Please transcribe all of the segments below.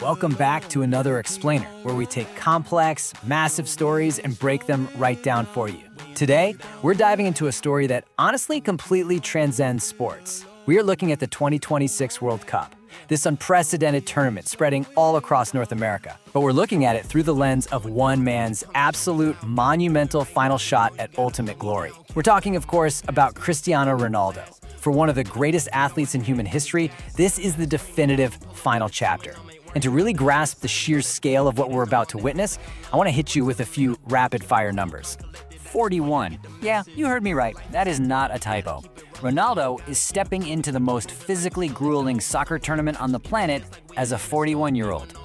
Welcome back to another Explainer, where we take complex, massive stories and break them right down for you. Today, we're diving into a story that honestly completely transcends sports. We are looking at the 2026 World Cup, this unprecedented tournament spreading all across North America. But we're looking at it through the lens of one man's absolute monumental final shot at ultimate glory. We're talking, of course, about Cristiano Ronaldo. For one of the greatest athletes in human history, this is the definitive final chapter. And to really grasp the sheer scale of what we're about to witness, I want to hit you with a few rapid-fire numbers. 41. Yeah, you heard me right. That is not a typo. Ronaldo is stepping into the most physically grueling soccer tournament on the planet as a 41-year-old.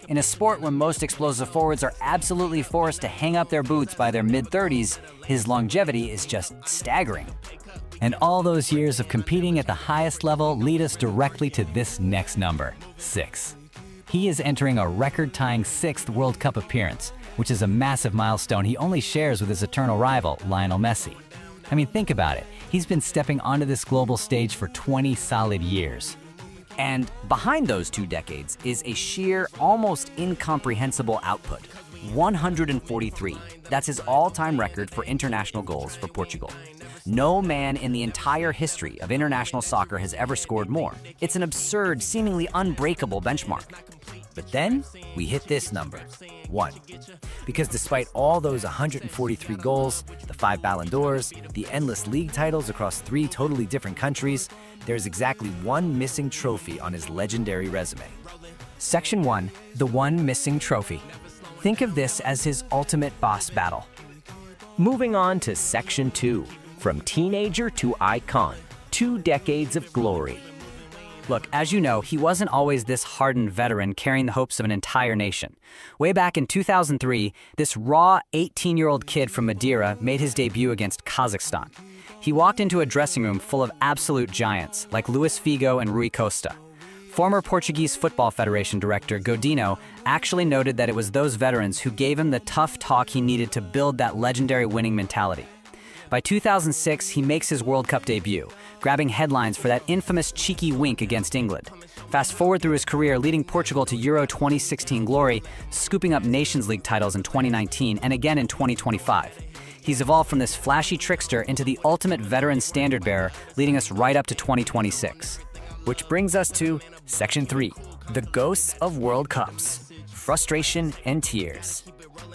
In a sport where most explosive forwards are absolutely forced to hang up their boots by their mid-30s, his longevity is just staggering. And all those years of competing at the highest level lead us directly to this next number, 6. He is entering a record-tying 6th World Cup appearance, which is a massive milestone he only shares with his eternal rival, Lionel Messi. I mean, think about it. He's been stepping onto this global stage for 20 solid years. And behind those 2 decades is a sheer, almost incomprehensible output. 143. That's his all-time record for international goals for Portugal. No man in the entire history of international soccer has ever scored more. It's an absurd, seemingly unbreakable benchmark. But then, we hit this number, 1. Because despite all those 143 goals, the 5 Ballon d'Ors, the endless league titles across 3 totally different countries, there's exactly one missing trophy on his legendary resume. Section 1, the one missing trophy. Think of this as his ultimate boss battle. Moving on to Section 2, from teenager to icon, 2 decades of glory. Look, as you know, he wasn't always this hardened veteran carrying the hopes of an entire nation. Way back in 2003, this raw 18-year-old kid from Madeira made his debut against Kazakhstan. He walked into a dressing room full of absolute giants like Luis Figo and Rui Costa. Former Portuguese Football Federation director Godinho actually noted that it was those veterans who gave him the tough talk he needed to build that legendary winning mentality. By 2006, he makes his World Cup debut, grabbing headlines for that infamous cheeky wink against England. Fast forward through his career, leading Portugal to Euro 2016 glory, scooping up Nations League titles in 2019 and again in 2025. He's evolved from this flashy trickster into the ultimate veteran standard bearer, leading us right up to 2026. Which brings us to Section 3, the ghosts of World Cups, frustration and tears.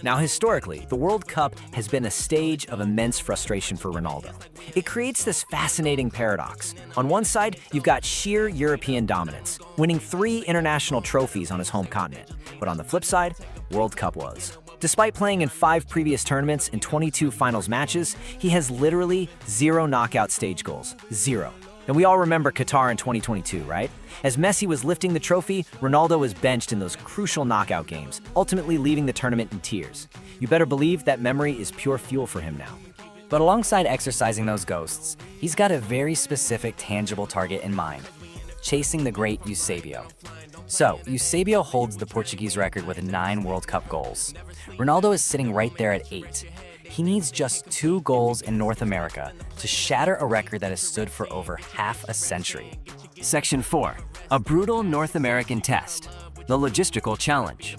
Now, historically, the World Cup has been a stage of immense frustration for Ronaldo. It creates this fascinating paradox. On one side, you've got sheer European dominance, winning 3 international trophies on his home continent. But on the flip side, World Cup was. Despite playing in 5 previous tournaments and 22 finals matches, he has literally 0 knockout stage goals. 0. And we all remember Qatar in 2022, right? As Messi was lifting the trophy, Ronaldo was benched in those crucial knockout games, ultimately leaving the tournament in tears. You better believe that memory is pure fuel for him now. But alongside exercising those ghosts, he's got a very specific, tangible target in mind: chasing the great Eusebio. So, Eusebio holds the Portuguese record with 9 World Cup goals. Ronaldo is sitting right there at 8. He needs just 2 goals in North America to shatter a record that has stood for over half a century. Section 4, a brutal North American test, the logistical challenge.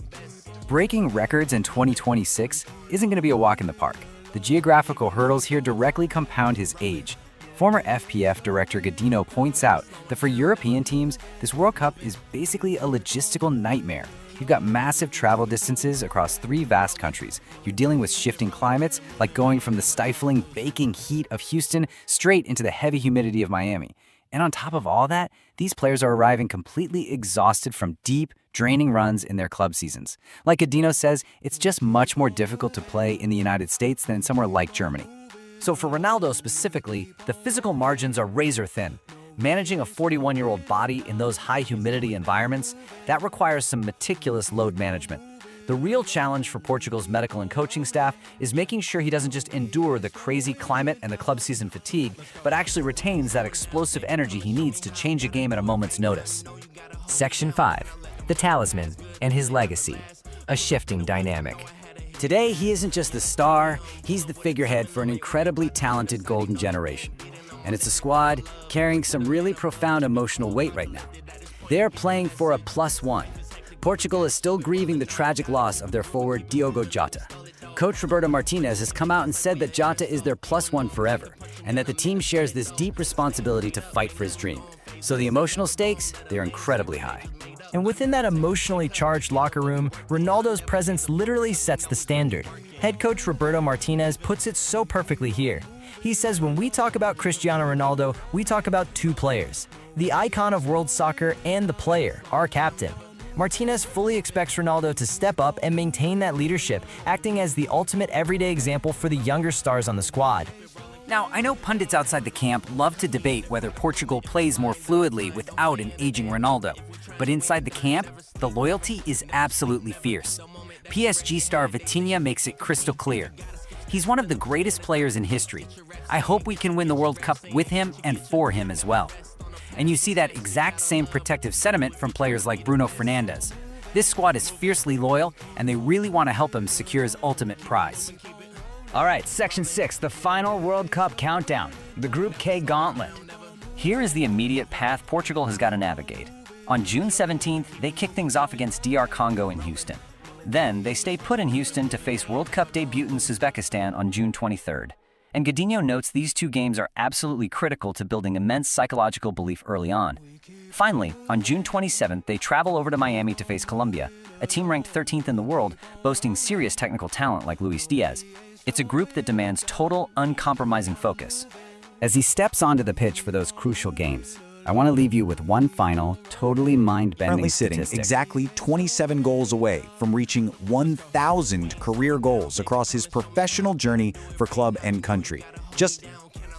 Breaking records in 2026 isn't going to be a walk in the park. The geographical hurdles here directly compound his age. Former FPF director Godinho points out that for European teams, this World Cup is basically a logistical nightmare. You've got massive travel distances across 3 vast countries. You're dealing with shifting climates, like going from the stifling, baking heat of Houston straight into the heavy humidity of Miami. And on top of all that, these players are arriving completely exhausted from deep, draining runs in their club seasons. Like Godinho says, it's just much more difficult to play in the United States than somewhere like Germany. So for Ronaldo specifically, the physical margins are razor thin. Managing a 41-year-old body in those high humidity environments, that requires some meticulous load management. The real challenge for Portugal's medical and coaching staff is making sure he doesn't just endure the crazy climate and the club season fatigue, but actually retains that explosive energy he needs to change a game at a moment's notice. Section 5, the talisman and his legacy, a shifting dynamic. Today, he isn't just the star, he's the figurehead for an incredibly talented golden generation. And it's a squad carrying some really profound emotional weight right now. They're playing for a +1. Portugal is still grieving the tragic loss of their forward Diogo Jota. Coach Roberto Martinez has come out and said that Jota is their +1 forever, and that the team shares this deep responsibility to fight for his dream. So the emotional stakes, they're incredibly high. And within that emotionally charged locker room, Ronaldo's presence literally sets the standard. Head coach Roberto Martinez puts it so perfectly here. He says when we talk about Cristiano Ronaldo, we talk about two players, the icon of world soccer and the player, our captain. Martinez fully expects Ronaldo to step up and maintain that leadership, acting as the ultimate everyday example for the younger stars on the squad. Now, I know pundits outside the camp love to debate whether Portugal plays more fluidly without an aging Ronaldo. But inside the camp, the loyalty is absolutely fierce. PSG star Vitinha makes it crystal clear. He's one of the greatest players in history. I hope we can win the World Cup with him and for him as well. And you see that exact same protective sentiment from players like Bruno Fernandes. This squad is fiercely loyal, and they really want to help him secure his ultimate prize. All right, Section 6, the final World Cup countdown, the Group K gauntlet. Here is the immediate path Portugal has got to navigate. On June 17th, they kick things off against DR Congo in Houston. Then, they stay put in Houston to face World Cup debutant Uzbekistan on June 23rd. And Godinho notes these two games are absolutely critical to building immense psychological belief early on. Finally, on June 27th, they travel over to Miami to face Colombia, a team ranked 13th in the world, boasting serious technical talent like Luis Diaz. It's a group that demands total, uncompromising focus. As he steps onto the pitch for those crucial games, I want to leave you with one final, totally mind-bending Currently sitting statistic. exactly 27 goals away from reaching 1,000 career goals across his professional journey for club and country. Just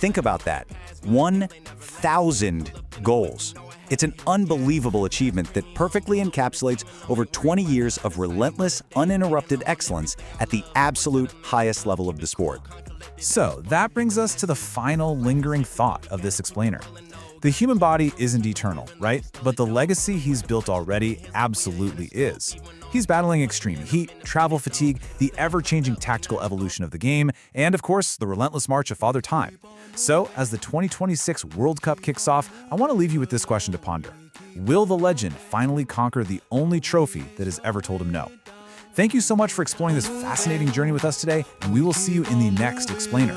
think about that. 1,000 goals. It's an unbelievable achievement that perfectly encapsulates over 20 years of relentless, uninterrupted excellence at the absolute highest level of the sport. So that brings us to the final lingering thought of this explainer. The human body isn't eternal, right? But the legacy he's built already absolutely is. He's battling extreme heat, travel fatigue, the ever-changing tactical evolution of the game, and of course, the relentless march of Father Time. So, as the 2026 World Cup kicks off, I want to leave you with this question to ponder. Will the legend finally conquer the only trophy that has ever told him no? Thank you so much for exploring this fascinating journey with us today, and we will see you in the next explainer.